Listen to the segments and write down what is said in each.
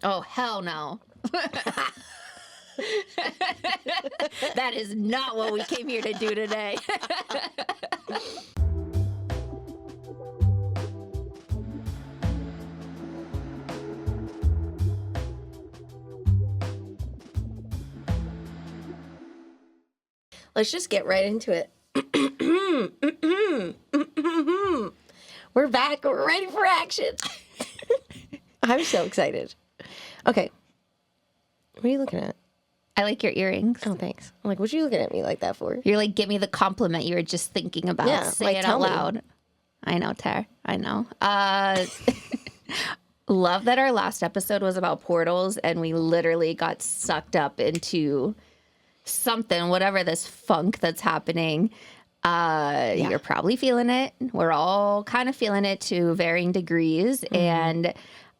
Oh, hell no. That is not what we came here to do today. Let's just get right into it. We're back. We're ready for action. I'm so excited. Okay. What are you looking at? I like your earrings. Oh, thanks. I'm like, what are you looking at me like that for? You're like, give me the compliment you were just thinking about. Yeah, Say like, it tell out me. loud. I know, Tara. I know. Love that our last episode was about portals and we literally got sucked up into something, whatever this funk that's happening. You're probably feeling it. We're all kind of feeling it to varying degrees. And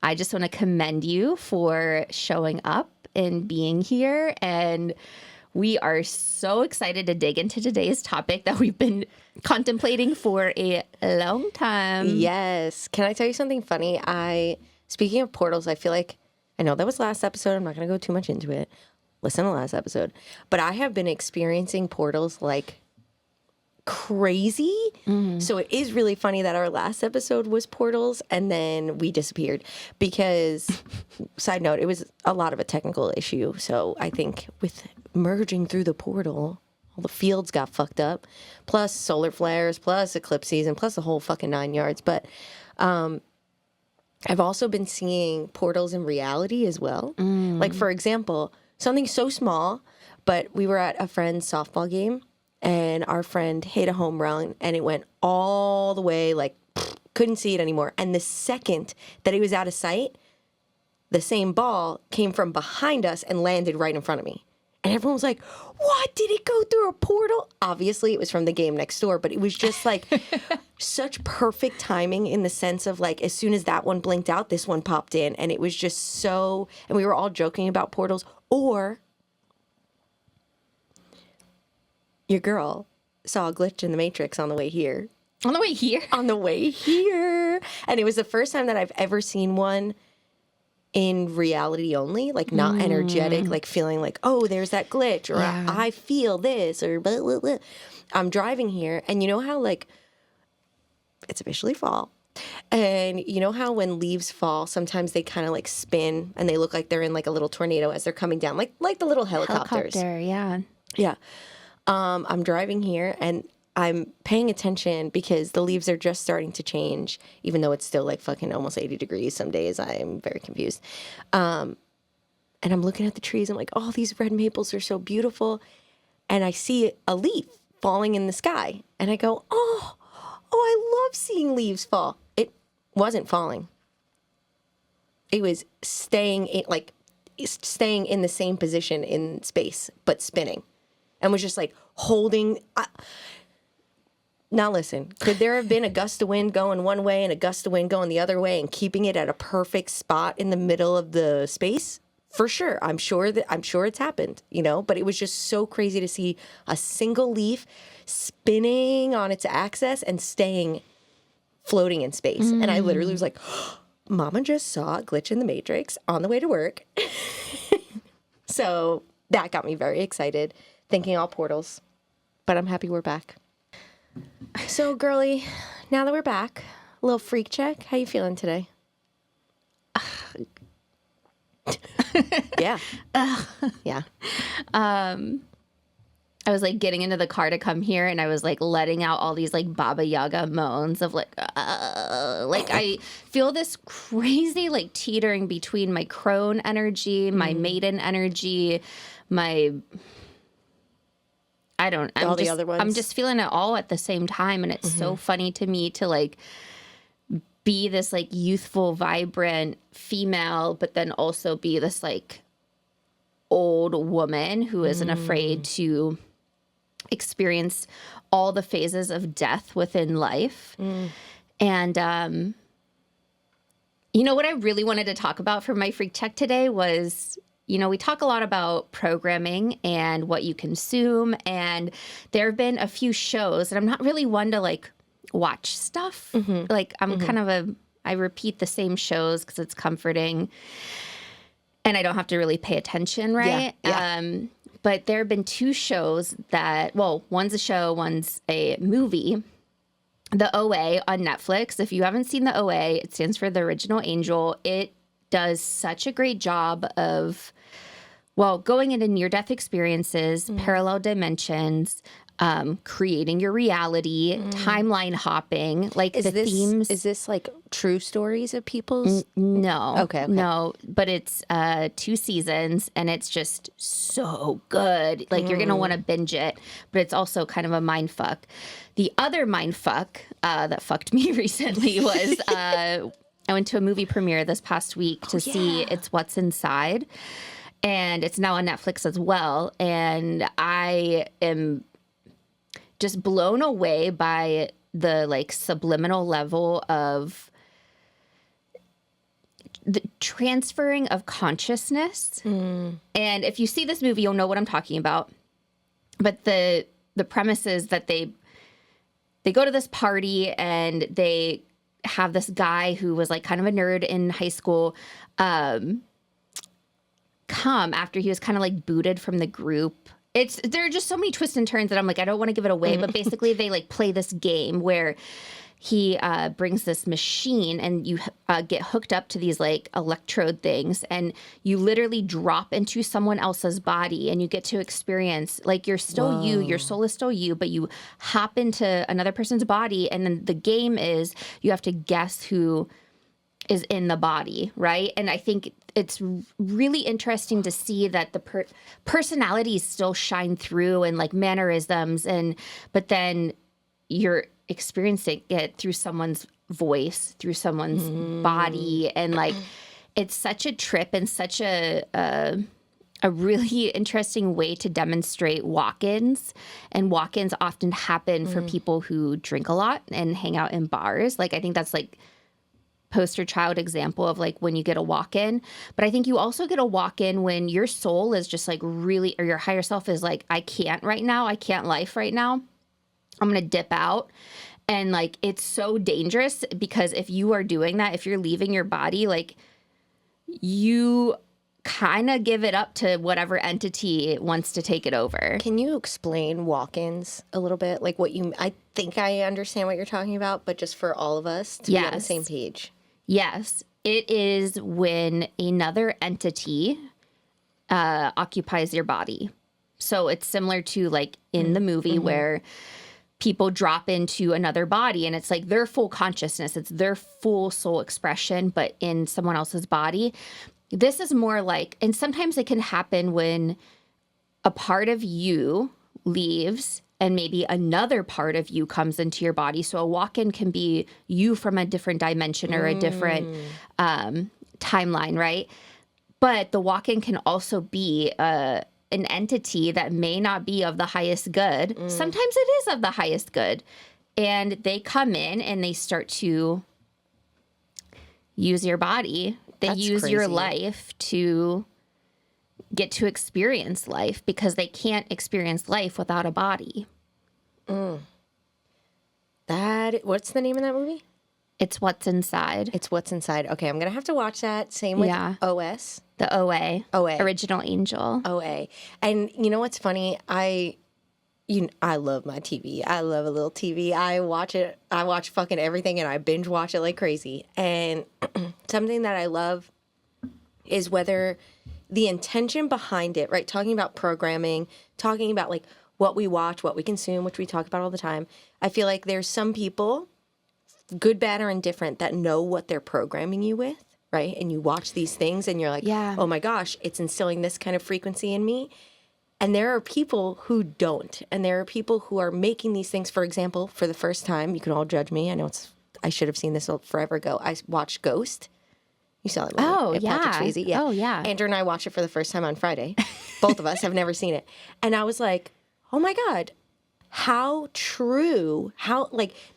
I just want to commend you for showing up and being here. And we are so excited to dig into today's topic that we've been contemplating for a long time. Yes. Can I tell you something funny? Speaking of portals, I feel like, I know that was last episode. I'm not going to go too much into it. Listen to last episode. But I have been experiencing portals like crazy. So it is really funny that our last episode was portals and then we disappeared because, side note, it was a lot of a technical issue. So I think with merging through the portal, all the fields got fucked up, plus solar flares, plus eclipse season, plus the whole fucking 9 yards. But I've also been seeing portals in reality as well. Like, for example, something so small, but we were at a friend's softball game and our friend hit a home run and it went all the way, like, couldn't see it anymore. And the second that it was out of sight, the same ball came from behind us and landed right in front of me. And everyone was like, what? Did it go through a portal? Obviously, it was from the game next door, but it was just like such perfect timing in the sense of like, as soon as that one blinked out, this one popped in. And it was just so, and we were all joking about portals. Or your girl saw a glitch in the Matrix on the way here. On the way here? On the way here. And it was the first time that I've ever seen one in reality only, like not energetic, like feeling like, oh, there's that glitch, or I feel this, or blah, blah, blah. I'm driving here, and you know how like it's officially fall, and you know how when leaves fall, sometimes they kind of like spin and they look like they're in like a little tornado as they're coming down, like the little helicopters. Helicopter, yeah. Yeah. I'm driving here and I'm paying attention because the leaves are just starting to change, even though it's still like fucking almost 80 degrees some days. I am very confused. And I'm looking at the trees. I'm like, oh, these red maples are so beautiful. And I see a leaf falling in the sky. And I go, oh, I love seeing leaves fall. It wasn't falling. It was staying in the same position in space, but spinning. And was just like holding... Now listen, could there have been a gust of wind going one way and a gust of wind going the other way and keeping it at a perfect spot in the middle of the space? For sure. I'm sure it's happened, you know, but it was just so crazy to see a single leaf spinning on its axis and floating in space. And I literally was like, oh, Mama just saw a glitch in the Matrix on the way to work. So that got me very excited, thinking all portals, but I'm happy we're back. So, girly, now that we're back, a little freak check. How you feeling today? Yeah. Yeah. I was like getting into the car to come here and I was like letting out all these like Baba Yaga moans of like I feel this crazy like teetering between my crone energy, my maiden energy, I'm just feeling it all at the same time. And it's so funny to me to like be this like youthful, vibrant female, but then also be this like old woman who isn't afraid to experience all the phases of death within life. And, you know, what I really wanted to talk about for my freak check today was, you know, we talk a lot about programming and what you consume, and there have been a few shows, and I'm not really one to like watch stuff. Like I'm kind of I repeat the same shows because it's comforting. and I don't have to really pay attention, right? Yeah. But there have been 2 shows that, well, one's a show, one's a movie. The OA on Netflix. If you haven't seen the OA, it stands for The Original Angel. It does such a great job of, well, going into near-death experiences, parallel dimensions, creating your reality, timeline hopping, like themes. Is this like true stories of people's? No. Okay. No, but it's 2 seasons and it's just so good. Like you're going to want to binge it, but it's also kind of a mind fuck. The other mind fuck that fucked me recently was I went to a movie premiere this past week to see It's What's Inside. And it's now on Netflix as well. And I am just blown away by the like subliminal level of the transferring of consciousness. And if you see this movie, you'll know what I'm talking about. But the premise is that they go to this party and they have this guy who was like kind of a nerd in high school come after he was kind of like booted from the group. There are just so many twists and turns that I'm like, I don't want to give it away, but basically they like play this game where he brings this machine and you get hooked up to these like electrode things and you literally drop into someone else's body and you get to experience like you're still you, your soul is still you, but you hop into another person's body and then the game is you have to guess who is in the body, right? And I think it's really interesting to see that the personalities still shine through and like mannerisms but then you're experiencing it through someone's voice, through someone's body, and like it's such a trip and such a really interesting way to demonstrate walk-ins. And walk-ins often happen for people who drink a lot and hang out in bars. Like I think that's like poster child example of like when you get a walk-in. But I think you also get a walk-in when your soul is just like really, or your higher self is like, I can't right now. I can't life right now. I'm going to dip out. And like, it's so dangerous because if you are doing that, if you're leaving your body, like you kind of give it up to whatever entity wants to take it over. Can you explain walk-ins a little bit? Like I think I understand what you're talking about, but just for all of us to be on the same page. Yes. It is when another entity occupies your body. So it's similar to like in the movie where people drop into another body and it's like their full consciousness, it's their full soul expression, but in someone else's body. This is more like, and sometimes it can happen when a part of you leaves and maybe another part of you comes into your body. So a walk-in can be you from a different dimension or a different timeline, right? But the walk-in can also be an entity that may not be of the highest good. Sometimes it is of the highest good. And they come in and they start to use your body. They use your life to get to experience life because they can't experience life without a body. What's the name of that movie? It's What's Inside. It's What's Inside. Okay, I'm going to have to watch that. Same with OS. The OA. OA. Original Angel. OA. And you know what's funny? I love my TV. I love a little TV. I watch it. I watch fucking everything and I binge watch it like crazy. And something that I love is whether the intention behind it, right? Talking about programming, talking about like what we watch, what we consume, which we talk about all the time. I feel like there's some people, good, bad, or indifferent, that know what they're programming you with, right? And you watch these things and you're like, oh my gosh, it's instilling this kind of frequency in me. And there are people who don't. And there are people who are making these things, for example, for the first time. You can all judge me. I know I should have seen this forever ago. I watched Ghost. You saw that movie. Oh, yeah. Patrick Swayze. Yeah. Oh, yeah. Andrew and I watched it for the first time on Friday. Both of us have never seen it. And I was like, oh my God, how true,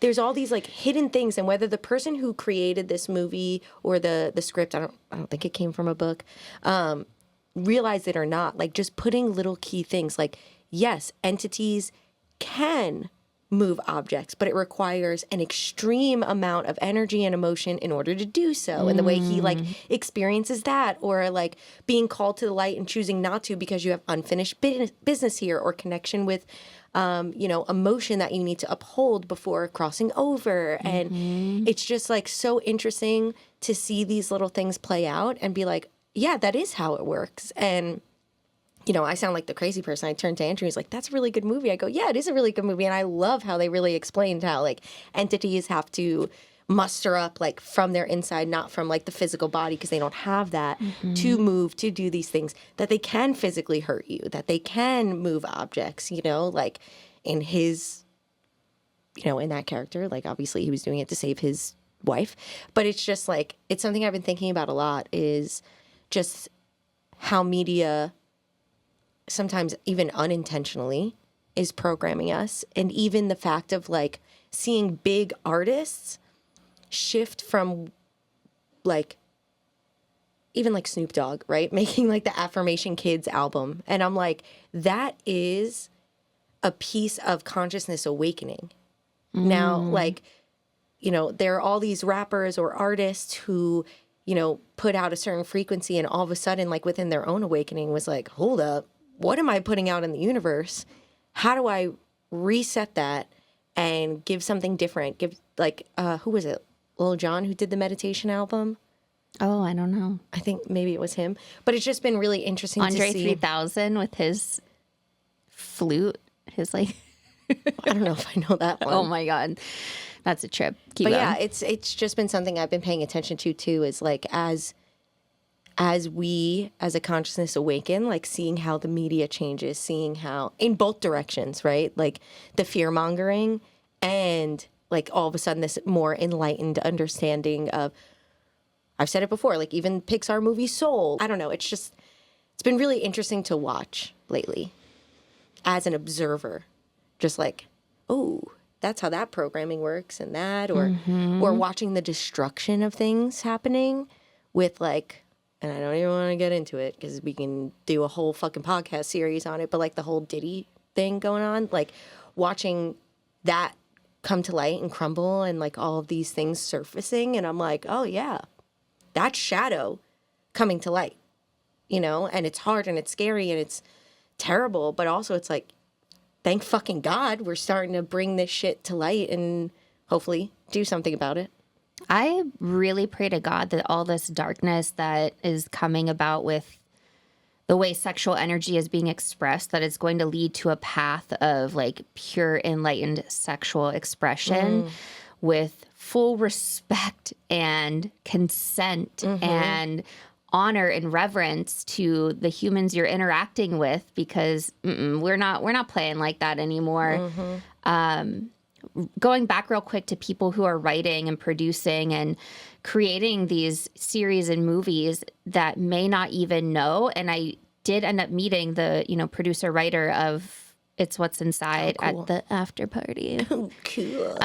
there's all these like hidden things. And whether the person who created this movie or the script, I don't think it came from a book, realize it or not, like just putting little key things like, yes, entities can move objects, but it requires an extreme amount of energy and emotion in order to do so. And the way he like experiences that, or like being called to the light and choosing not to because you have unfinished business here, or connection with, emotion that you need to uphold before crossing over. And it's just like so interesting to see these little things play out and be like, yeah, that is how it works. And I sound like the crazy person. I turned to Andrew. He's like, that's a really good movie. I go, yeah, it is a really good movie. And I love how they really explained how like entities have to muster up like from their inside, not from like the physical body, because they don't have that to move, to do these things, that they can physically hurt you, that they can move objects, like in his, in that character, like obviously he was doing it to save his wife. But it's just like, it's something I've been thinking about a lot, is just how media sometimes even unintentionally is programming us. And even the fact of like seeing big artists shift from like, even like Snoop Dogg, right? Making like the Affirmation Kids album. And I'm like, that is a piece of consciousness awakening. Now, like, there are all these rappers or artists who, put out a certain frequency, and all of a sudden, like within their own awakening was like, hold up, what am I putting out in the universe? How do I reset that and give something different? Give like, who was it? Lil Jon, who did the meditation album? Oh, I don't know. I think maybe it was him. But it's just been really interesting to see. Andre 3000 with his flute, his like... I don't know if I know that one. Oh my God. That's a trip. Keep but going. yeah, it's just been something I've been paying attention to too, is like as we as a consciousness awaken, like seeing how the media changes, seeing how in both directions, right? Like the fear mongering and like all of a sudden this more enlightened understanding of, I've said it before, like even Pixar movie Soul. I don't know. It's been really interesting to watch lately as an observer, just like, oh, that's how that programming works, and that, or watching the destruction of things happening with like, and I don't even want to get into it because we can do a whole fucking podcast series on it, but like the whole Diddy thing going on, like watching that come to light and crumble, and like all of these things surfacing, and I'm like, oh yeah, that's shadow coming to light, and it's hard and it's scary and it's terrible, but also it's like, thank fucking God we're starting to bring this shit to light and hopefully do something about it. I really pray to God that all this darkness that is coming about with the way sexual energy is being expressed, that it's going to lead to a path of like pure enlightened sexual expression with full respect and consent and honor and reverence to the humans you're interacting with, because we're not playing like that anymore. Going back real quick to people who are writing and producing and creating these series and movies that may not even know, and I did end up meeting the producer writer of It's What's Inside at the after party. Oh, cool.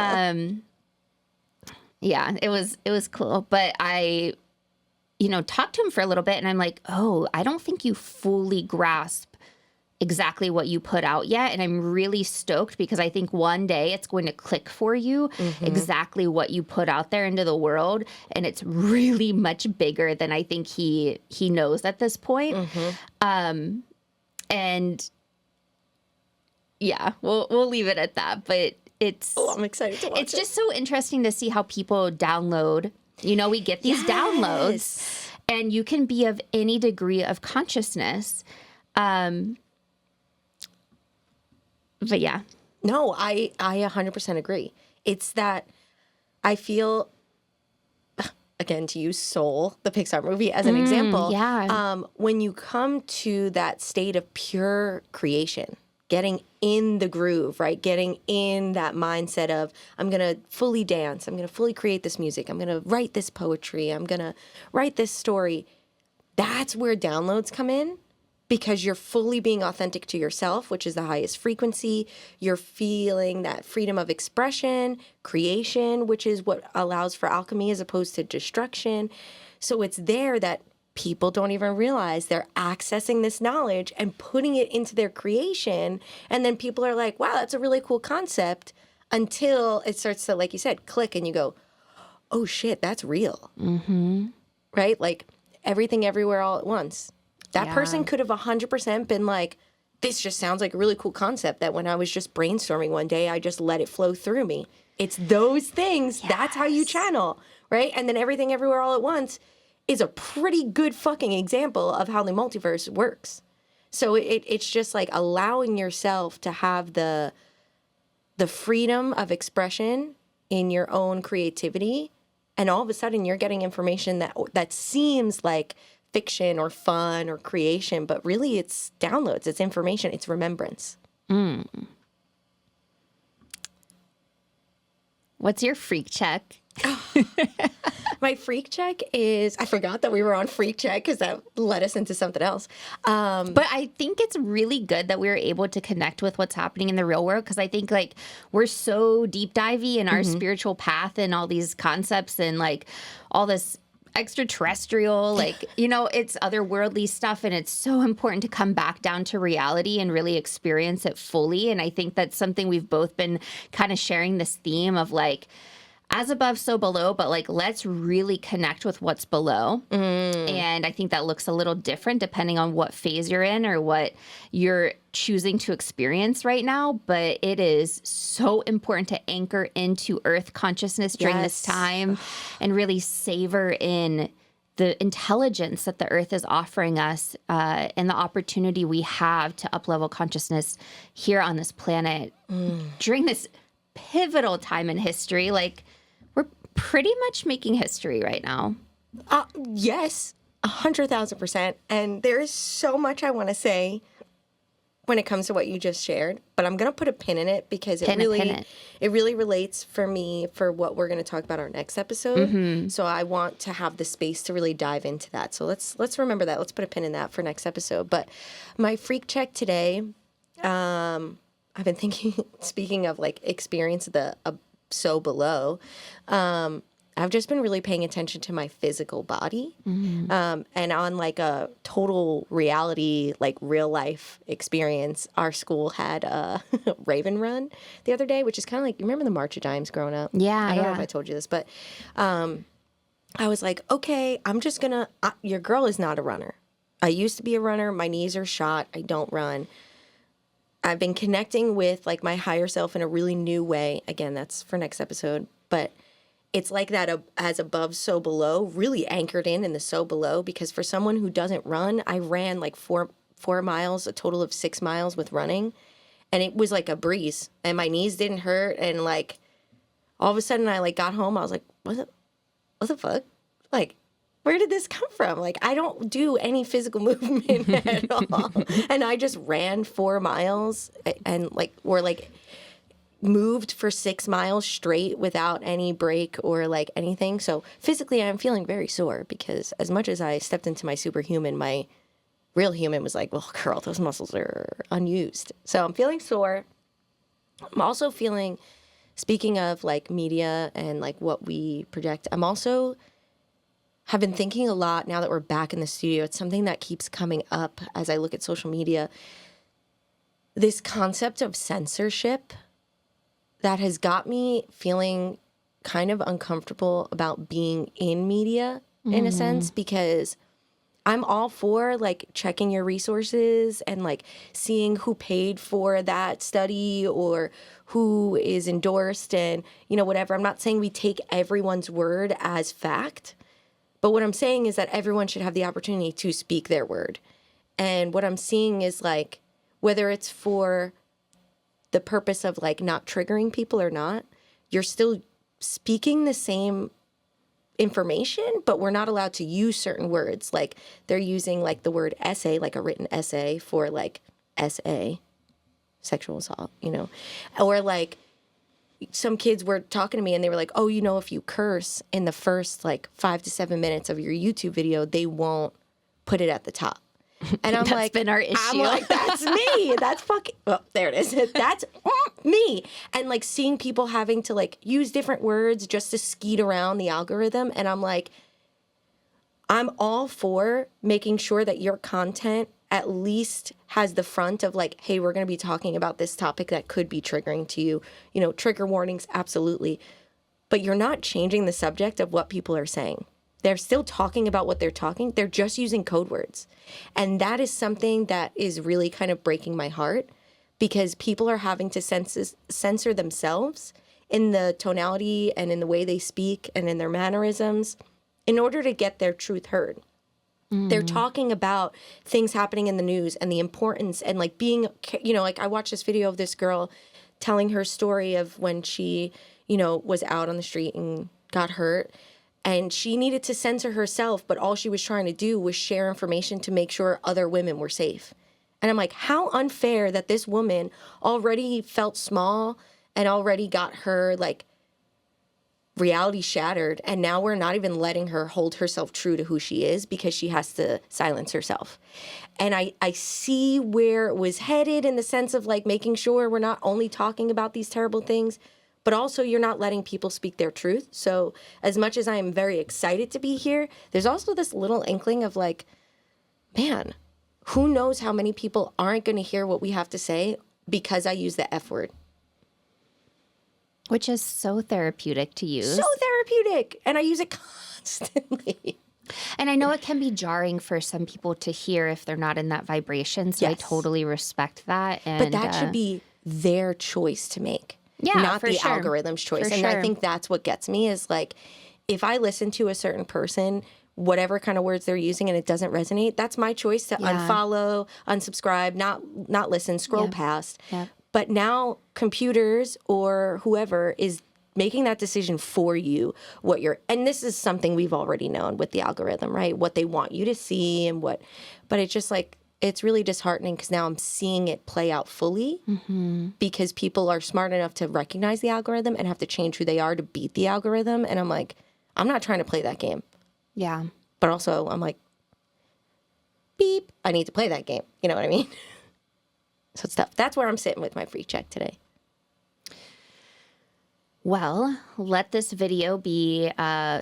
Yeah, it was cool, but I talked to him for a little bit, and I'm like, oh, I don't think you fully grasp exactly what you put out yet. And I'm really stoked because I think one day it's going to click for you exactly what you put out there into the world. And it's really much bigger than I think he knows at this point. And yeah, we'll leave it at that. But I'm excited to watch it's just so interesting to see how people download. We get these downloads, and you can be of any degree of consciousness. But yeah. No, I 100% agree. It's that I feel, again, to use Soul, the Pixar movie, as an example. Yeah. When you come to that state of pure creation, getting in the groove, right? Getting in that mindset of, I'm going to fully dance. I'm going to fully create this music. I'm going to write this poetry. I'm going to write this story. That's where downloads come in, because you're fully being authentic to yourself, which is the highest frequency. You're feeling that freedom of expression, creation, which is what allows for alchemy as opposed to destruction. So it's there that people don't even realize they're accessing this knowledge and putting it into their creation. And then people are like, wow, that's a really cool concept. until it starts to, like you said, click and you go, oh shit, that's real. Right? Like everything everywhere all at once. That person could have 100% been like, this just sounds like a really cool concept that when I was just brainstorming one day, I just let it flow through me. It's those things. Yes. That's how you channel, right? And then everything everywhere all at once is a pretty good fucking example of how the multiverse works. So it's just like allowing yourself to have the freedom of expression in your own creativity. And all of a sudden you're getting information that seems like fiction or fun or creation, but really it's downloads, it's information, it's remembrance. What's your freak check? My freak check is, I forgot that we were on freak check because that led us into something else. But I think it's really good that we're able to connect with what's happening in the real world, because I think like we're so deep divey in our spiritual path and all these concepts and like all this extraterrestrial, like, you know, it's otherworldly stuff, and it's so important to come back down to reality and really experience it fully. And I think that's something we've both been kind of sharing, this theme of like, as above, so below, but like, let's really connect with what's below. And I think that looks a little different depending on what phase you're in or what you're choosing to experience right now. But it is so important to anchor into earth consciousness during this time and really savor in the intelligence that the earth is offering us and the opportunity we have to up-level consciousness here on this planet during this pivotal time in history. Like, we're pretty much making history right now. Yes, 100,000%. And there is so much I want to say when it comes to what you just shared, but I'm going to put a pin in it because it really relates for me for what we're going to talk about our next episode. So I want to have the space to really dive into that. So let's remember that. Let's put a pin in that for next episode. But my freak check today, I've been thinking, speaking of like experience the so below, I've just been really paying attention to my physical body. And on like a total reality, like real life experience, our school had a Raven Run the other day, which is kind of like, you remember the March of Dimes growing up? Yeah. I don't know if I told you this, but I was like, okay, I'm just gonna, your girl is not a runner. I used to be a runner. My knees are shot. I don't run. I've been connecting with like my higher self in a really new way. Again, that's for next episode, but it's like that as above, so below, really anchored in the so below, because for someone who doesn't run, I ran like four miles, a total of 6 miles with running. And it was like a breeze and my knees didn't hurt. And like, all of a sudden I like got home. I was like, what the fuck? Like, where did this come from? Like, I don't do any physical movement at all. And I just ran 4 miles and like, or like moved for 6 miles straight without any break or like anything. So physically I'm feeling very sore because as much as I stepped into my superhuman, my real human was like, well, girl, those muscles are unused. So I'm feeling sore. I'm also feeling, speaking of like media and like what we project, I'm also have been thinking a lot now that we're back in the studio. It's something that keeps coming up as I look at social media. This concept of censorship that has got me feeling kind of uncomfortable about being in media in a sense, because I'm all for like checking your resources and like seeing who paid for that study or who is endorsed and, you know, whatever. I'm not saying we take everyone's word as fact. But what I'm saying is that everyone should have the opportunity to speak their word. And what I'm seeing is like, whether it's for the purpose of like not triggering people or not, you're still speaking the same information, but we're not allowed to use certain words. Like they're using like the word essay, like a written essay for like SA, sexual assault, you know, or like, some kids were talking to me and they were like, oh, you know, if you curse in the first like 5 to 7 minutes of your YouTube video, they won't put it at the top. And I'm like, been our issue. I'm like, that's me. That's fucking, oh, there it is. That's me. And like seeing people having to like use different words just to skeet around the algorithm. And I'm like, I'm all for making sure that your content at least has the front of like, hey, we're going to be talking about this topic that could be triggering to you. You know, trigger warnings, absolutely. But you're not changing the subject of what people are saying. They're still talking about what they're talking. They're just using code words. And that is something that is really kind of breaking my heart, because people are having to censor themselves in the tonality and in the way they speak and in their mannerisms in order to get their truth heard. They're talking about things happening in the news and the importance and like being, you know, like I watched this video of this girl telling her story of when she, you know, was out on the street and got hurt. And she needed to censor herself, but all she was trying to do was share information to make sure other women were safe. And I'm like, how unfair that this woman already felt small and already got her like reality shattered, and now we're not even letting her hold herself true to who she is because she has to silence herself. And I see where it was headed in the sense of like making sure we're not only talking about these terrible things, but also you're not letting people speak their truth. So as much as I am very excited to be here, there's also this little inkling of like, man, who knows how many people aren't going to hear what we have to say because I use the F word. Which is so therapeutic to use. So therapeutic. And I use it constantly. And I know it can be jarring for some people to hear if they're not in that vibration. So I totally respect that. And, but that should be their choice to make. Yeah, not for the sure. algorithm's choice. For and sure. I think that's what gets me is like, if I listen to a certain person, whatever kind of words they're using and it doesn't resonate, that's my choice to unfollow, unsubscribe, not listen, scroll past. Yeah. But now computers or whoever is making that decision for you, what you're, and this is something we've already known with the algorithm, right? What they want you to see and what, but it's just like, it's really disheartening because now I'm seeing it play out fully because people are smart enough to recognize the algorithm and have to change who they are to beat the algorithm. And I'm like, I'm not trying to play that game. Yeah. But also I'm like, beep, I need to play that game. You know what I mean? So it's tough. That's where I'm sitting with my free check today. Well, let this video be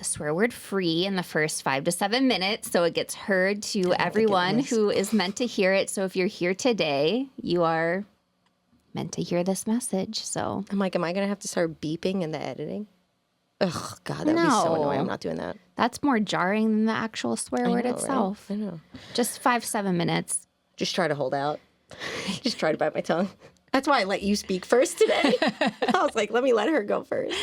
swear word free in the first 5 to 7 minutes so it gets heard to everyone who is meant to hear it. So if you're here today, you are meant to hear this message. So I'm like, am I going to have to start beeping in the editing? Ugh, God, that would be so annoying. I'm not doing that. That's more jarring than the actual swear word itself. Right? I know. Just 5, 7 minutes. Just try to hold out. Just try to bite my tongue. That's why I let you speak first today. I was like, let me let her go first.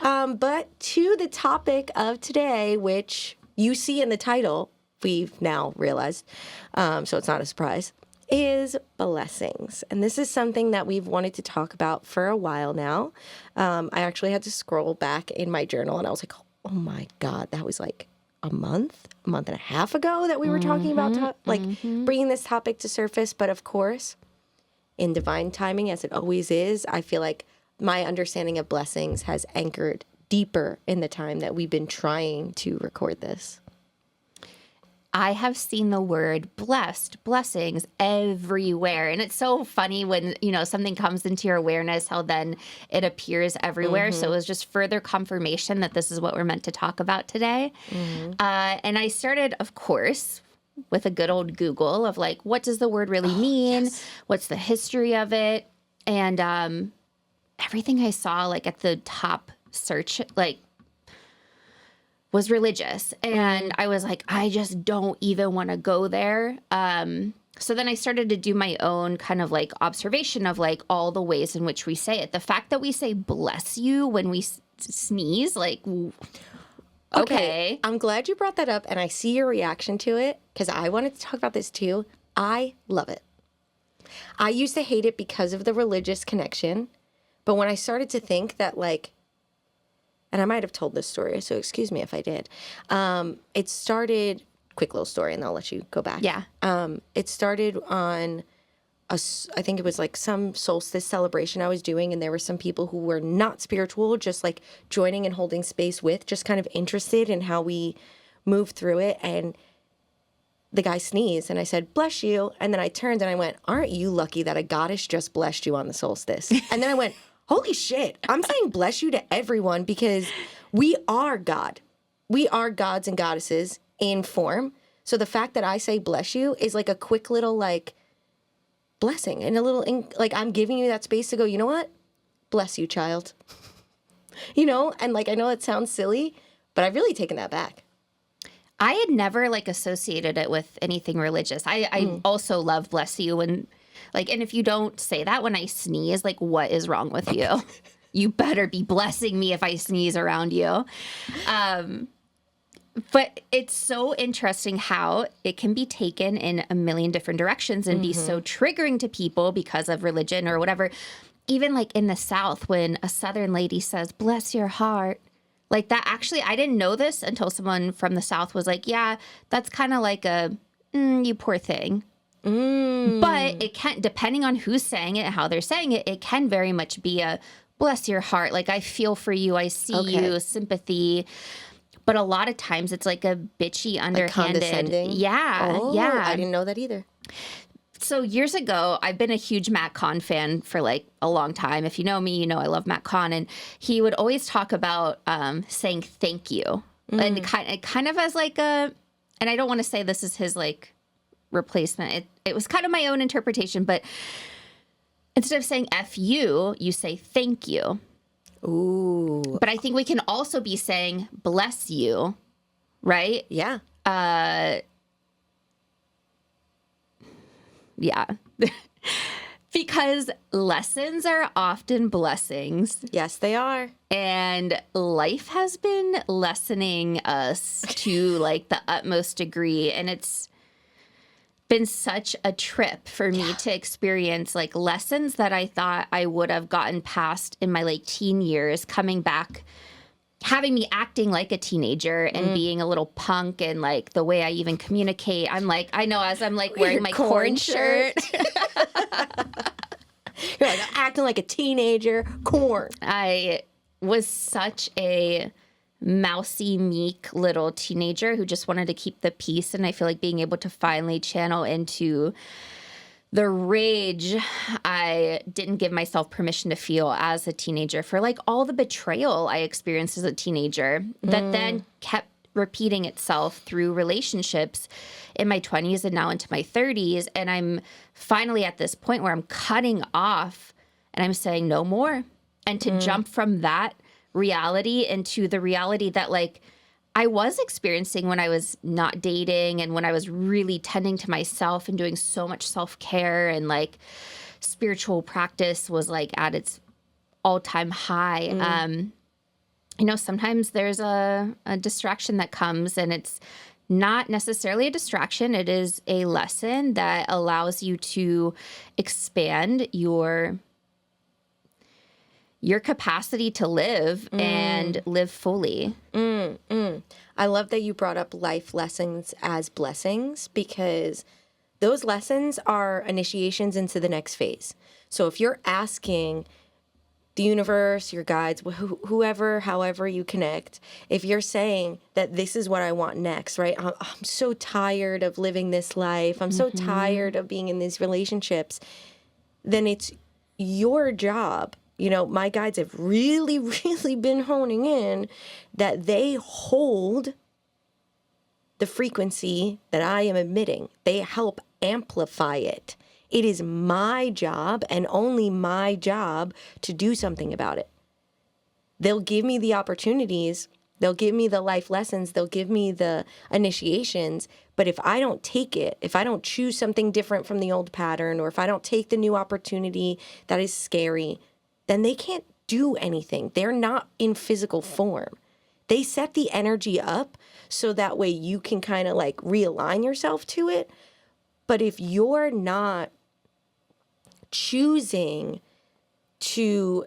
But to the topic of today, which you see in the title, we've now realized, so it's not a surprise, is blessings. And this is something that we've wanted to talk about for a while now. I actually had to scroll back in my journal and I was like, oh my God, that was like a month and a half ago that we were talking about bringing this topic to surface. But of course, in divine timing, as it always is, I feel like my understanding of blessings has anchored deeper in the time that we've been trying to record this. I have seen the word blessed, blessings everywhere. And it's so funny when, you know, something comes into your awareness, how then it appears everywhere. So it was just further confirmation that this is what we're meant to talk about today. And I started, of course, with a good old Google of like, what does the word really mean? What's the history of it? And everything I saw like at the top search, like, was religious. And I was like, I just don't even want to go there. So then I started to do my own kind of like observation of like all the ways in which we say it. The fact that we say bless you when we sneeze, like, okay. I'm glad you brought that up and I see your reaction to it because I wanted to talk about this too. I love it. I used to hate it because of the religious connection. But when I started to think that like, and I might have told this story, so excuse me if I did. It started, quick little story, and I'll let you go back. Yeah. It started on, I think it was like some solstice celebration I was doing, and there were some people who were not spiritual, just like joining and holding space with, just kind of interested in how we move through it. And the guy sneezed, and I said, bless you. And then I turned and I went, aren't you lucky that a goddess just blessed you on the solstice? And then I went, holy shit, I'm saying bless you to everyone because we are God. We are gods and goddesses in form. So the fact that I say bless you is like a quick little like blessing and a little, like I'm giving you that space to go, you know what? Bless you, child. You know? And like, I know it sounds silly, but I've really taken that back. I had never like associated it with anything religious. I also love bless you and like, and if you don't say that when I sneeze, like what is wrong with you? You better be blessing me if I sneeze around you. But it's so interesting how it can be taken in a million different directions and be so triggering to people because of religion or whatever. Even like in the South, when a Southern lady says, bless your heart, like that actually, I didn't know this until someone from the South was like, yeah, that's kind of like a, you poor thing. But it can, depending on who's saying it, how they're saying it, it can very much be a bless your heart. Like I feel for you. I see you, sympathy. But a lot of times it's like a bitchy, underhanded. Like condescending? Yeah. Yeah. I didn't know that either. So years ago, I've been a huge Matt Kahn fan for like a long time. If you know me, you know I love Matt Kahn. And he would always talk about saying thank you. And kind of as like a, and I don't want to say this is his like replacement. It was kind of my own interpretation. But instead of saying F you, you say thank you. Ooh. But I think we can also be saying bless you, right? Yeah. Yeah. Because lessons are often blessings. Yes, they are. And life has been lessening us to like the utmost degree. And it's been such a trip for me to experience like lessons that I thought I would have gotten past in my like teen years, coming back, having me acting like a teenager and being a little punk, and like the way I even communicate. I'm like, I know, as I'm like wearing my corn shirt. You're like acting like a teenager, corn. I was such a mousy, meek little teenager who just wanted to keep the peace. And I feel like being able to finally channel into the rage I didn't give myself permission to feel as a teenager, for like all the betrayal I experienced as a teenager that then kept repeating itself through relationships in my 20s and now into my 30s. And I'm finally at this point where I'm cutting off and I'm saying no more. And to jump from that reality into the reality that like I was experiencing when I was not dating and when I was really tending to myself and doing so much self-care, and like spiritual practice was like at its all-time high. You know, sometimes there's a distraction that comes, and it's not necessarily a distraction. It is a lesson that allows you to expand your capacity to live and live fully. I love that you brought up life lessons as blessings, because those lessons are initiations into the next phase. So if you're asking the universe, your guides, whoever, however you connect, if you're saying that this is what I want next, right? I'm so tired of living this life. I'm so tired of being in these relationships. Then it's your job. You know, my guides have really, really been honing in that they hold the frequency that I am emitting. They help amplify it. It is my job and only my job to do something about it. They'll give me the opportunities. They'll give me the life lessons. They'll give me the initiations. But if I don't take it, if I don't choose something different from the old pattern, or if I don't take the new opportunity that is scary, then they can't do anything. They're not in physical form. They set the energy up so that way you can kind of like realign yourself to it. But if you're not choosing to,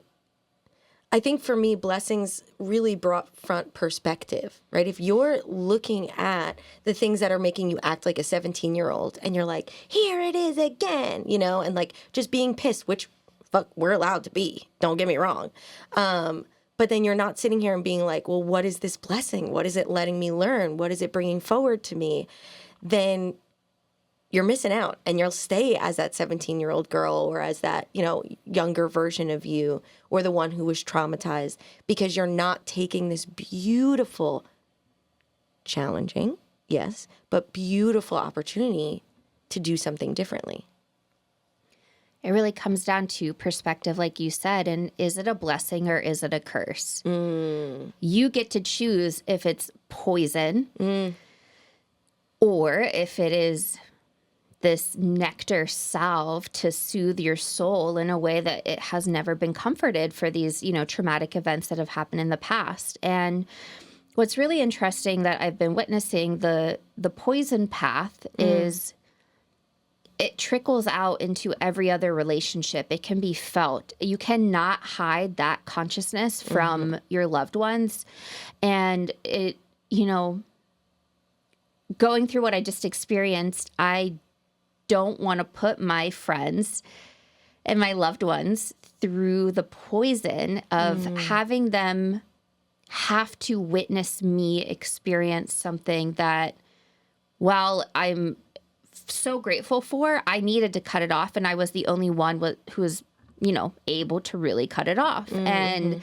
I think for me, blessings really brought front perspective, right? If you're looking at the things that are making you act like a 17-year-old and you're like, here it is again, you know, and like just being pissed, which fuck, we're allowed to be, don't get me wrong. But then you're not sitting here and being like, well, what is this blessing? What is it letting me learn? What is it bringing forward to me? Then you're missing out, and you'll stay as that 17-year-old girl, or as that, you know, younger version of you, or the one who was traumatized, because you're not taking this beautiful, challenging, yes, but beautiful opportunity to do something differently. It really comes down to perspective, like you said, and is it a blessing or is it a curse? You get to choose if it's poison or if it is this nectar salve to soothe your soul in a way that it has never been comforted for these, traumatic events that have happened in the past. And what's really interesting that I've been witnessing, the poison path is it trickles out into every other relationship. It can be felt. You cannot hide that consciousness from your loved ones. And it, going through what I just experienced, I don't want to put my friends and my loved ones through the poison of having them have to witness me experience something that, while I'm so grateful for, I needed to cut it off, and I was the only one who was, able to really cut it off. And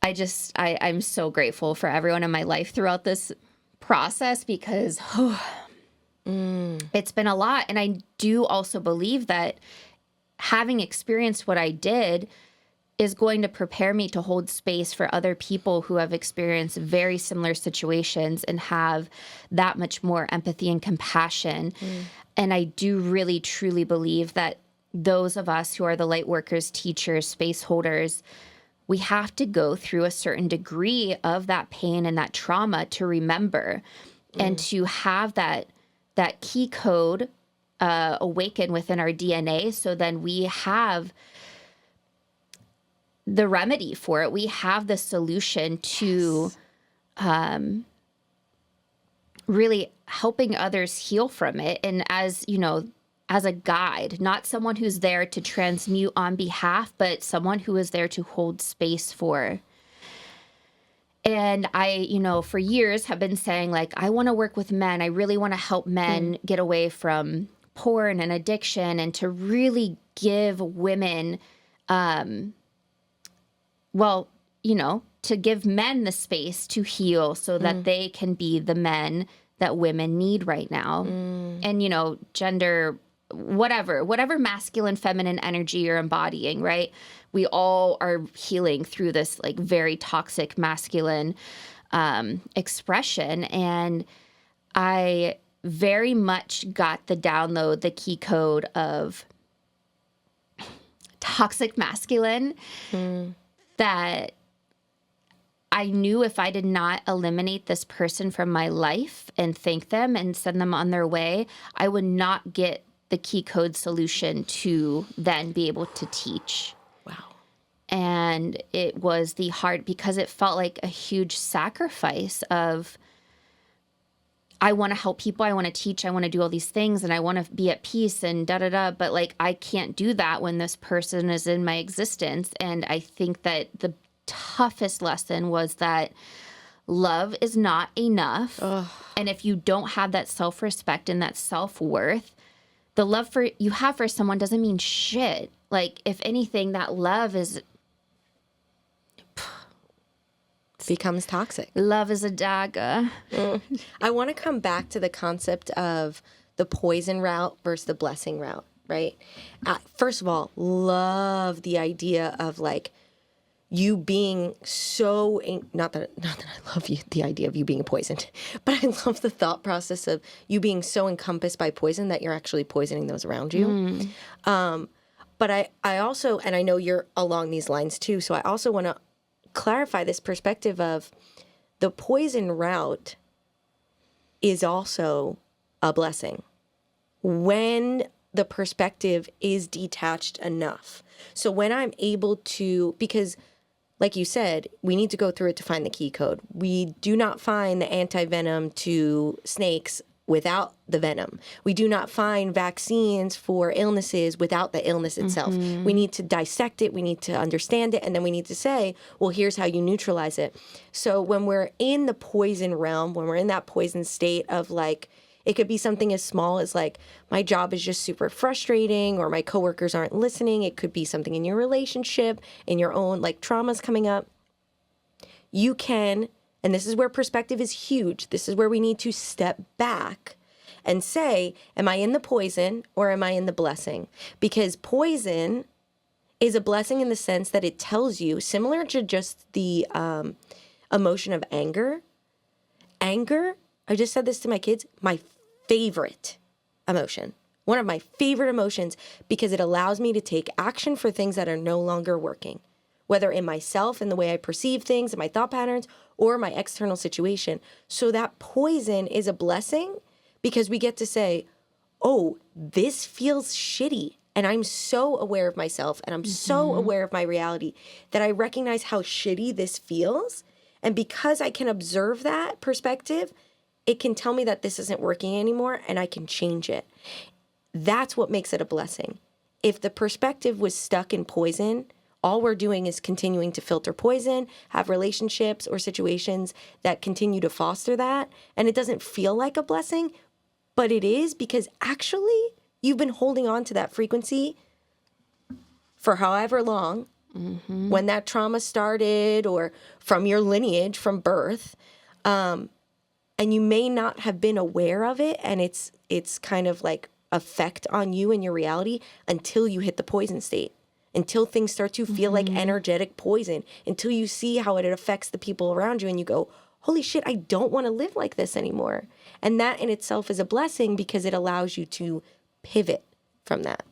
I'm so grateful for everyone in my life throughout this process because it's been a lot. And I do also believe that having experienced what I did is going to prepare me to hold space for other people who have experienced very similar situations and have that much more empathy and compassion. And I do really, truly believe that those of us who are the light workers, teachers, space holders, we have to go through a certain degree of that pain and that trauma to remember and to have that key code awaken within our DNA. So then we have the remedy for it. We have the solution to really helping others heal from it. And as a guide, not someone who's there to transmute on behalf, but someone who is there to hold space for. And I, for years have been saying, like, I want to work with men. I really want to help men get away from porn and addiction and to really give women, to give men the space to heal so that they can be the men that women need right now. And, gender, whatever masculine, feminine energy you're embodying, right? We all are healing through this like very toxic masculine expression. And I very much got the download, the key code of toxic masculine that I knew if I did not eliminate this person from my life and thank them and send them on their way, I would not get the key code solution to then be able to teach. Wow. And it was because it felt like a huge sacrifice of, I want to help people, I want to teach, I want to do all these things, and I want to be at peace and da-da-da, but like I can't do that when this person is in my existence. And I think that the toughest lesson was that love is not enough. And if you don't have that self-respect and that self-worth, the love you have for someone doesn't mean shit. Like, if anything, that love becomes toxic. Love is a dagger. I want to come back to the concept of the poison route versus the blessing route, right? First of all, love the idea of like you being so, not that I love the idea of you being poisoned, but I love the thought process of you being so encompassed by poison that you're actually poisoning those around you. But I also, and I know you're along these lines too, so I also want to clarify this perspective of the poison route is also a blessing when the perspective is detached enough. So when I'm able to, because like you said, we need to go through it to find the key code. We do not find the anti-venom to snakes without the venom. We do not find vaccines for illnesses without the illness itself. We need to dissect it, we need to understand it, and then we need to say, well, here's how you neutralize it. So when we're in the poison realm, when we're in that poison state of like, it could be something as small as like, my job is just super frustrating, or my coworkers aren't listening. It could be something in your relationship, in your own like traumas coming up. You can, And this is where perspective is huge. This is where we need to step back and say, am I in the poison or am I in the blessing? Because poison is a blessing in the sense that it tells you, similar to just the emotion of anger. Anger, I just said this to my kids, my favorite emotion. One of my favorite emotions, because it allows me to take action for things that are no longer working, whether in myself and the way I perceive things and my thought patterns or my external situation. So that poison is a blessing because we get to say, oh, this feels shitty. And I'm so aware of myself and I'm so aware of my reality that I recognize how shitty this feels. And because I can observe that perspective, it can tell me that this isn't working anymore and I can change it. That's what makes it a blessing. If the perspective was stuck in poison, all we're doing is continuing to filter poison, have relationships or situations that continue to foster that. And it doesn't feel like a blessing, but it is, because actually you've been holding on to that frequency for however long, when that trauma started or from your lineage, from birth. And you may not have been aware of it, and it's kind of like effect on you and your reality until you hit the poison state, until things start to feel like energetic poison, until you see how it affects the people around you and you go, holy shit, I don't want to live like this anymore. And that in itself is a blessing because it allows you to pivot from that.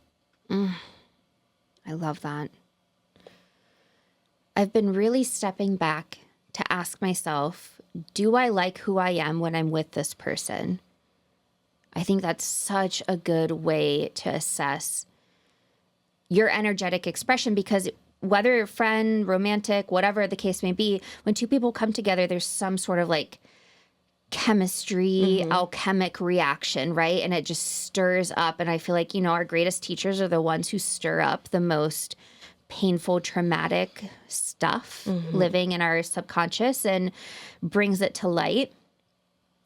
I love that. I've been really stepping back to ask myself, do I like who I am when I'm with this person? I think that's such a good way to assess your energetic expression, because whether you're friend, romantic, whatever the case may be, when two people come together, there's some sort of like chemistry, alchemic reaction, right? And it just stirs up. And I feel like, our greatest teachers are the ones who stir up the most painful, traumatic stuff living in our subconscious and brings it to light.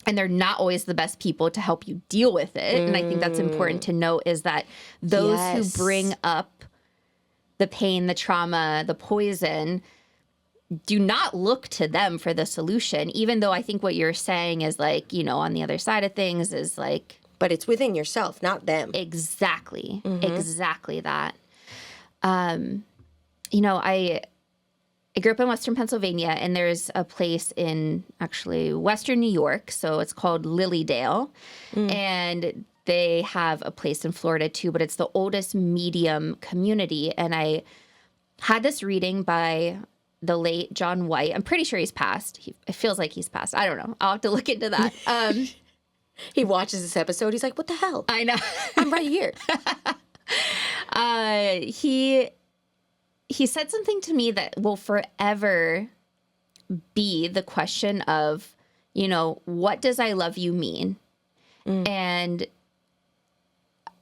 And they're not always the best people to help you deal with it. And I think that's important to note, is that those who bring up the pain, the trauma, the poison, do not look to them for the solution, even though I think what you're saying is like, on the other side of things is like... But it's within yourself, not them. Exactly. Exactly that. I grew up in Western Pennsylvania, and there's a place in actually Western New York. So it's called Lilydale. And they have a place in Florida too, but it's the oldest medium community. And I had this reading by the late John White. I'm pretty sure he's passed. It feels like he's passed. I don't know. I'll have to look into that. He watches this episode. He's like, what the hell? I know. I'm right here. He said something to me that will forever be the question of, what does I love you mean? And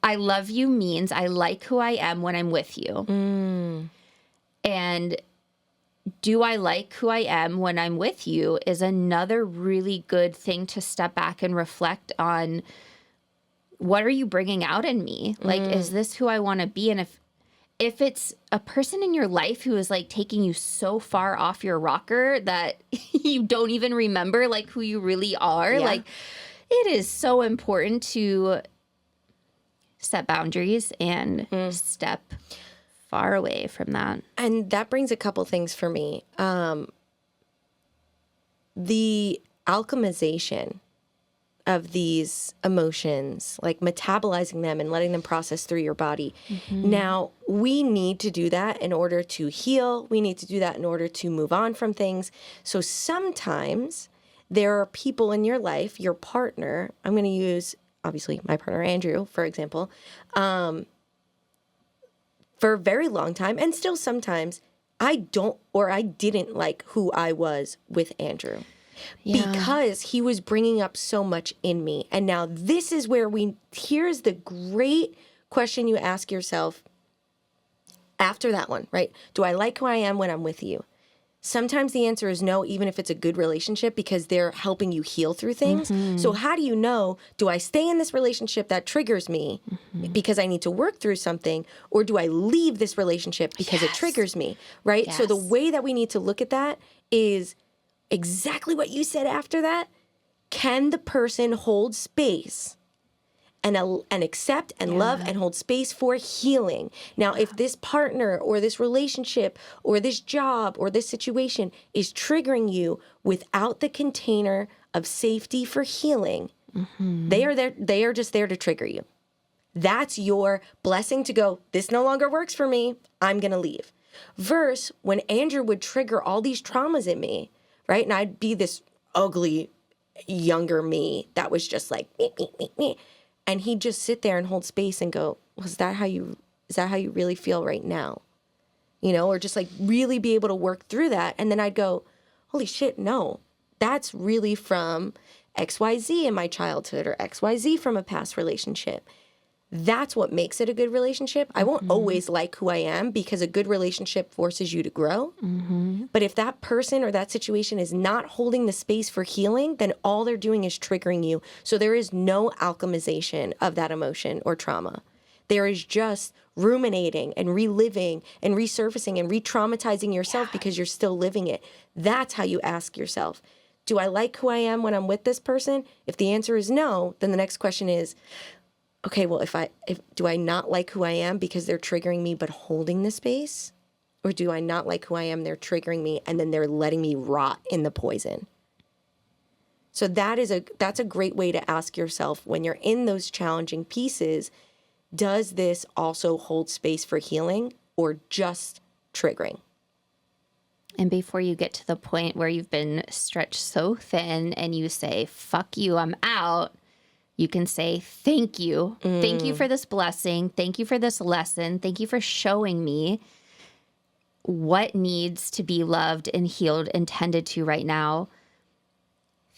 I love you means I like who I am when I'm with you. And do I like who I am when I'm with you is another really good thing to step back and reflect on. What are you bringing out in me? Like, is this who I want to be? And if it's a person in your life who is like taking you so far off your rocker that you don't even remember like who you really are, like it is so important to set boundaries and step far away from that. And that brings a couple things for me. The alchemization of these emotions, like metabolizing them and letting them process through your body. Now, we need to do that in order to heal. We need to do that in order to move on from things. So sometimes there are people in your life, your partner, I'm going to use, obviously, my partner, Andrew, for example, for a very long time, and still sometimes, I didn't like who I was with Andrew. Because he was bringing up so much in me. And now this is where here's the great question you ask yourself after that one, right? Do I like who I am when I'm with you? Sometimes the answer is no, even if it's a good relationship, because they're helping you heal through things. So how do you know, do I stay in this relationship that triggers me because I need to work through something, or do I leave this relationship because it triggers me, right? So the way that we need to look at that is, exactly what you said after that, can the person hold space and accept and love and hold space for healing? Now, if this partner or this relationship or this job or this situation is triggering you without the container of safety for healing, they are there. They are just there to trigger you. That's your blessing to go, this no longer works for me, I'm going to leave. Versus when Andrew would trigger all these traumas in me, right? And I'd be this ugly younger me that was just like, me, me, me, me. And he'd just sit there and hold space and go, is that how you really feel right now? You know, or just like really be able to work through that. And then I'd go, holy shit, no, that's really from XYZ in my childhood or XYZ from a past relationship. That's what makes it a good relationship. I won't always like who I am because a good relationship forces you to grow. But if that person or that situation is not holding the space for healing, then all they're doing is triggering you. So there is no alchemization of that emotion or trauma. There is just ruminating and reliving and resurfacing and re-traumatizing yourself because you're still living it. That's how you ask yourself, do I like who I am when I'm with this person? If the answer is no, then the next question is, okay, well, do I not like who I am because they're triggering me but holding the space? Or do I not like who I am, they're triggering me, and then they're letting me rot in the poison? So that's a great way to ask yourself when you're in those challenging pieces, does this also hold space for healing or just triggering? And before you get to the point where you've been stretched so thin and you say, fuck you, I'm out, you can say, thank you. Thank you for this blessing. Thank you for this lesson. Thank you for showing me what needs to be loved and healed and tended to right now.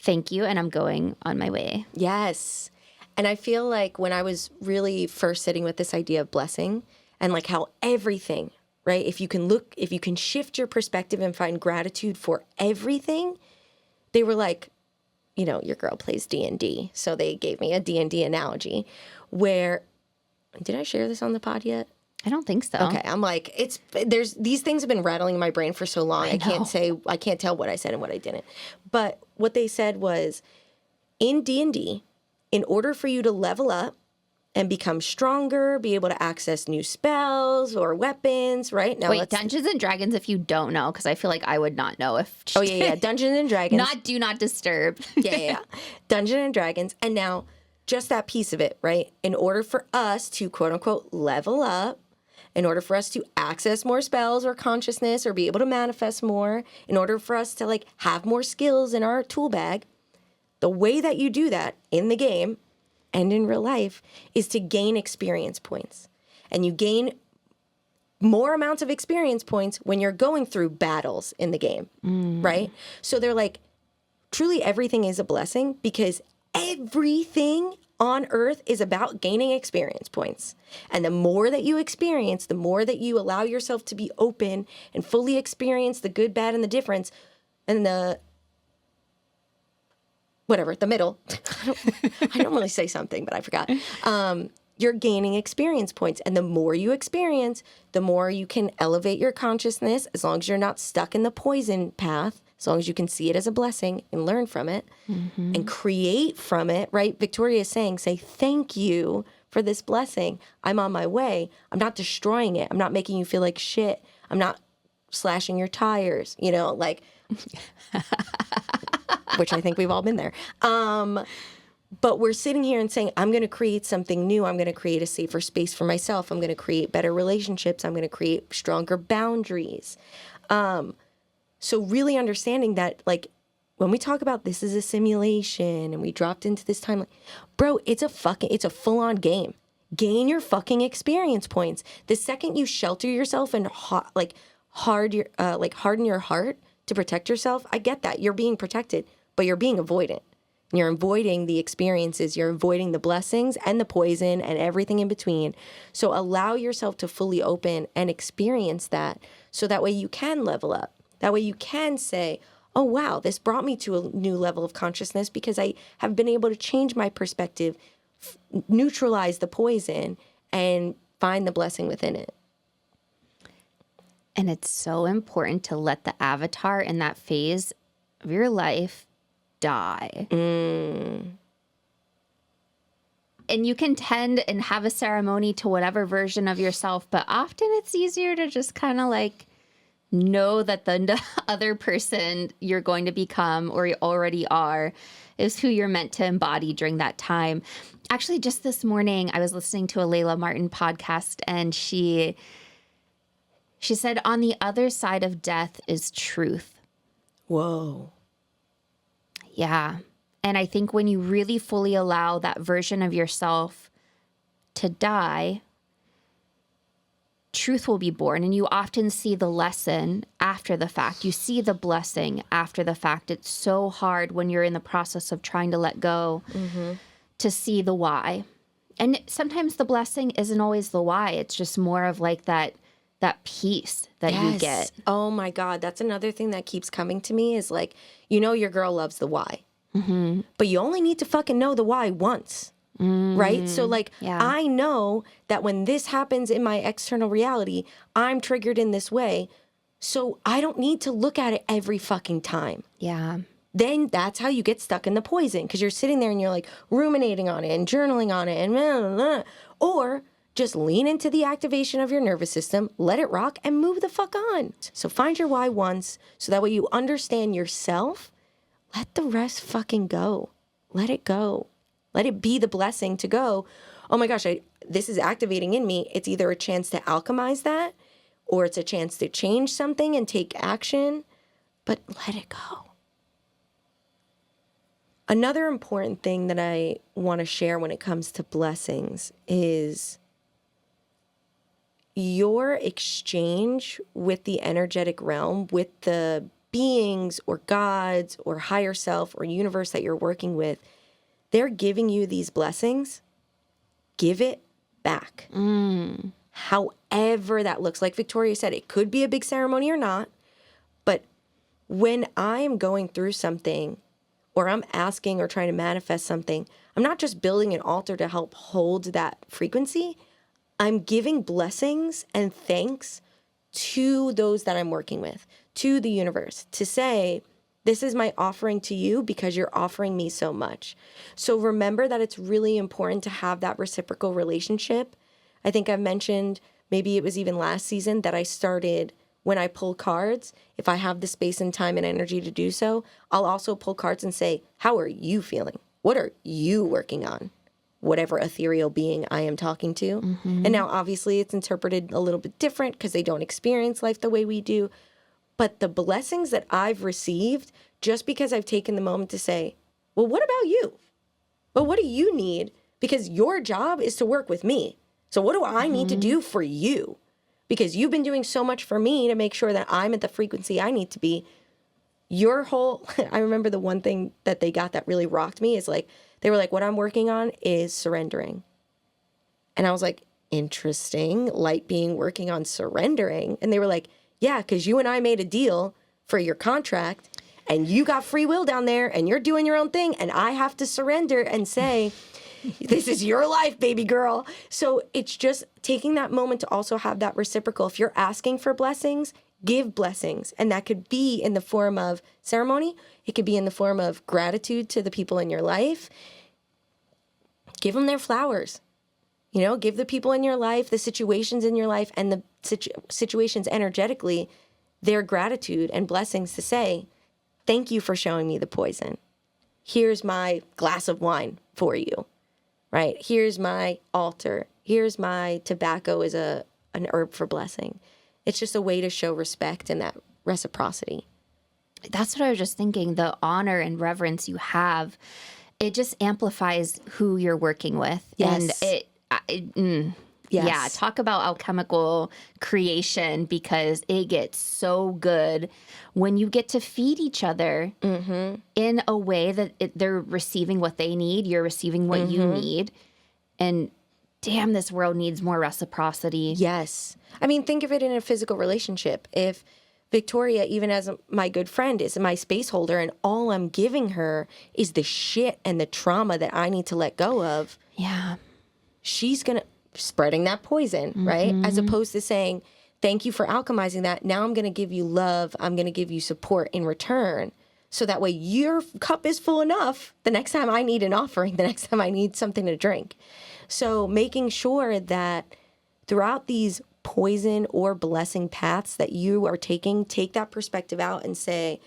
Thank you. And I'm going on my way. Yes. And I feel like when I was really first sitting with this idea of blessing and like how everything, right? If you can shift your perspective and find gratitude for everything, they were like, you know, your girl plays D&D. So they gave me a D&D analogy where, did I share this on the pod yet? I don't think so. Okay. I'm like, these things have been rattling in my brain for so long. I can't tell what I said and what I didn't. But what they said was in D&D, in order for you to level up and become stronger, be able to access new spells or weapons, right? Now, wait, Dungeons and Dragons, if you don't know, because I feel like I would not know if... Oh, yeah, Dungeons and Dragons. Do not disturb. Yeah. Dungeons and Dragons. And now, just that piece of it, right? In order for us to, quote unquote, level up, in order for us to access more spells or consciousness or be able to manifest more, in order for us to, like, have more skills in our tool bag, the way that you do that in the game and in real life is to gain experience points. And you gain more amounts of experience points when you're going through battles in the game, right? So they're like, truly everything is a blessing because everything on earth is about gaining experience points. And the more that you experience, the more that you allow yourself to be open and fully experience the good, bad, and the difference, and the middle. I normally say something, but I forgot. You're gaining experience points. And the more you experience, the more you can elevate your consciousness, as long as you're not stuck in the poison path, as long as you can see it as a blessing and learn from it and create from it, right? Victoria is saying, say, thank you for this blessing. I'm on my way. I'm not destroying it. I'm not making you feel like shit. I'm not slashing your tires, you know, like... which I think we've all been there. But we're sitting here and saying, I'm going to create something new. I'm going to create a safer space for myself. I'm going to create better relationships. I'm going to create stronger boundaries. So really understanding that, like, when we talk about this is a simulation and we dropped into this timeline, bro, it's a full-on game. Gain your fucking experience points. The second you shelter yourself and harden your heart to protect yourself, I get that. You're being protected, but you're being avoidant. You're avoiding the experiences. You're avoiding the blessings and the poison and everything in between. So allow yourself to fully open and experience that so that way you can level up. That way you can say, oh, wow, this brought me to a new level of consciousness because I have been able to change my perspective, neutralize the poison, and find the blessing within it. And it's so important to let the avatar in that phase of your life die. And you can tend and have a ceremony to whatever version of yourself, but often it's easier to just kind of like know that the other person you're going to become or you already are is who you're meant to embody during that time. Actually, just this morning, I was listening to a Layla Martin podcast, and she said, on the other side of death is truth. Whoa. Yeah. And I think when you really fully allow that version of yourself to die, truth will be born. And you often see the lesson after the fact. You see the blessing after the fact. It's so hard when you're in the process of trying to let go to see the why. And sometimes the blessing isn't always the why. It's just more of like that peace that you get. Oh my God. That's another thing that keeps coming to me is like, you know, your girl loves the why. But you only need to fucking know the why once. Right? So like, I know that when this happens in my external reality, I'm triggered in this way. So I don't need to look at it every fucking time. Yeah. Then that's how you get stuck in the poison, because you're sitting there and you're like ruminating on it and journaling on it and blah, blah, blah. Or just lean into the activation of your nervous system, let it rock, and move the fuck on. So find your why once, so that way you understand yourself. Let the rest fucking go. Let it go. Let it be the blessing to go, oh my gosh, this is activating in me. It's either a chance to alchemize that, or it's a chance to change something and take action, but let it go. Another important thing that I want to share when it comes to blessings is your exchange with the energetic realm, with the beings or gods or higher self or universe that you're working with. They're giving you these blessings. Give it back. However that looks. Like Victoria said, it could be a big ceremony or not. But when I'm going through something, or I'm asking or trying to manifest something, I'm not just building an altar to help hold that frequency. I'm giving blessings and thanks to those that I'm working with, to the universe, to say, this is my offering to you because you're offering me so much. So remember that it's really important to have that reciprocal relationship. I think I've mentioned, maybe it was even last season, that I started when I pull cards. If I have the space and time and energy to do so, I'll also pull cards and say, how are you feeling? What are you working on? Whatever ethereal being I am talking to. And now obviously it's interpreted a little bit different because they don't experience life the way we do. But the blessings that I've received, just because I've taken the moment to say, well, what about you? Well, what do you need? Because your job is to work with me. So what do I need to do for you? Because you've been doing so much for me to make sure that I'm at the frequency I need to be. Your whole, I remember the one thing that they got that really rocked me is like, they were like, what I'm working on is surrendering. And I was like, interesting, light being working on surrendering. And they were like, yeah, because you and I made a deal for your contract and you got free will down there and you're doing your own thing. And I have to surrender and say, this is your life, baby girl. So it's just taking that moment to also have that reciprocal. If you're asking for blessings, give blessings. And that could be in the form of ceremony. It could be in the form of gratitude to the people in your life. Give them their flowers. You know, give the people in your life, the situations in your life, and the situations energetically, their gratitude and blessings to say, thank you for showing me the poison. Here's my glass of wine for you, right? Here's my altar. Here's my tobacco as an herb for blessing. It's just a way to show respect and that reciprocity. That's what I was just thinking. The honor and reverence you have, it just amplifies who you're working with. Yes. And Yes. yeah, talk about alchemical creation, because it gets so good when you get to feed each other in a way that they're receiving what they need, you're receiving what you need. And damn, this world needs more reciprocity. Yes. I mean, think of it in a physical relationship. If Victoria, even as my good friend, is my space holder and all I'm giving her is the shit and the trauma that I need to let go of. Yeah. She's going to spreading that poison, right? As opposed to saying, thank you for alchemizing that. Now I'm going to give you love. I'm going to give you support in return. So that way your cup is full enough the next time I need an offering, the next time I need something to drink. So making sure that throughout these poison or blessing paths that you are taking, take that perspective out and say,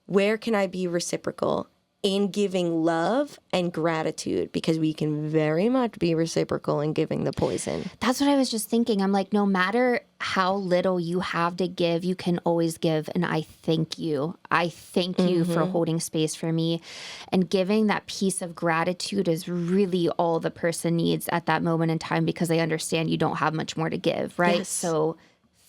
where can I be reciprocal in giving love and gratitude? Because we can very much be reciprocal in giving the poison. That's what I was just thinking. I'm like, no matter how little you have to give, you can always give. And I thank you. I thank you for holding space for me. And giving that piece of gratitude is really all the person needs at that moment in time, because they understand you don't have much more to give, right? Yes. So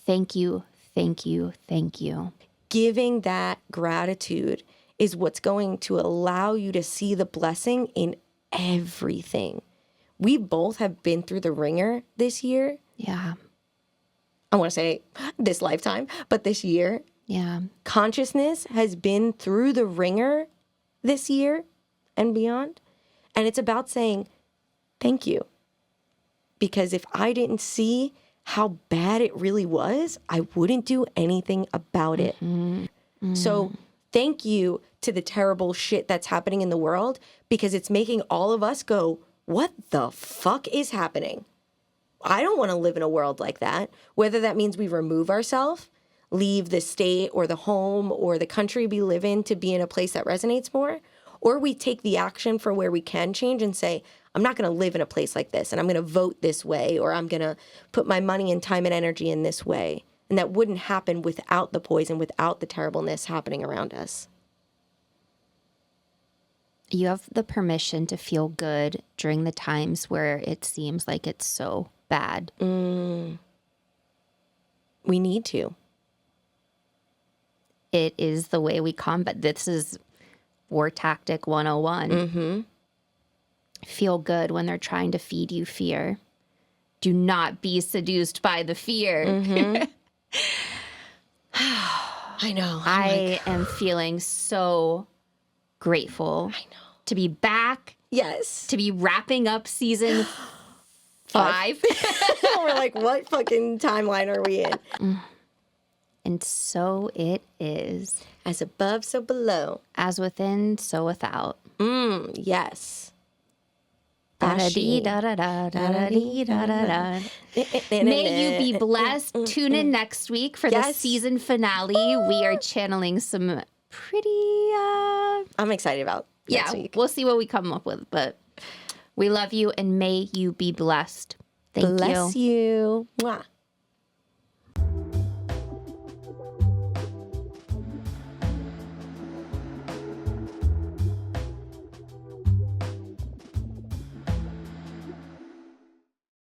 thank you, thank you, thank you. Giving that gratitude is what's going to allow you to see the blessing in everything. We both have been through the ringer this year. Yeah. I want to say this lifetime, but this year. Yeah. Consciousness has been through the ringer this year and beyond. And it's about saying, thank you. Because if I didn't see how bad it really was, I wouldn't do anything about it. So thank you to the terrible shit that's happening in the world, because it's making all of us go, what the fuck is happening? I don't want to live in a world like that. Whether that means we remove ourselves, leave the state or the home or the country we live in to be in a place that resonates more, or we take the action for where we can change and say, I'm not going to live in a place like this, and I'm going to vote this way, or I'm going to put my money and time and energy in this way. And that wouldn't happen without the poison, without the terribleness happening around us. You have the permission to feel good during the times where it seems like it's so bad. We need to. It is the way we combat. This is War Tactic 101. Feel good when they're trying to feed you fear. Do not be seduced by the fear. I know. I am feeling so grateful to be back, Yes. to be wrapping up season 5. We're like, what fucking timeline are we in? And so it is. As above, so below. As within, so without. Yes. Da-da-dee, da-da-da, da-da-dee, da-da-da. May you be blessed. Tune in next week for the season finale. We are channeling some pretty... I'm excited about next week. We'll see what we come up with. But we love you, and may you be blessed. Thank you. Bless you. Mwah.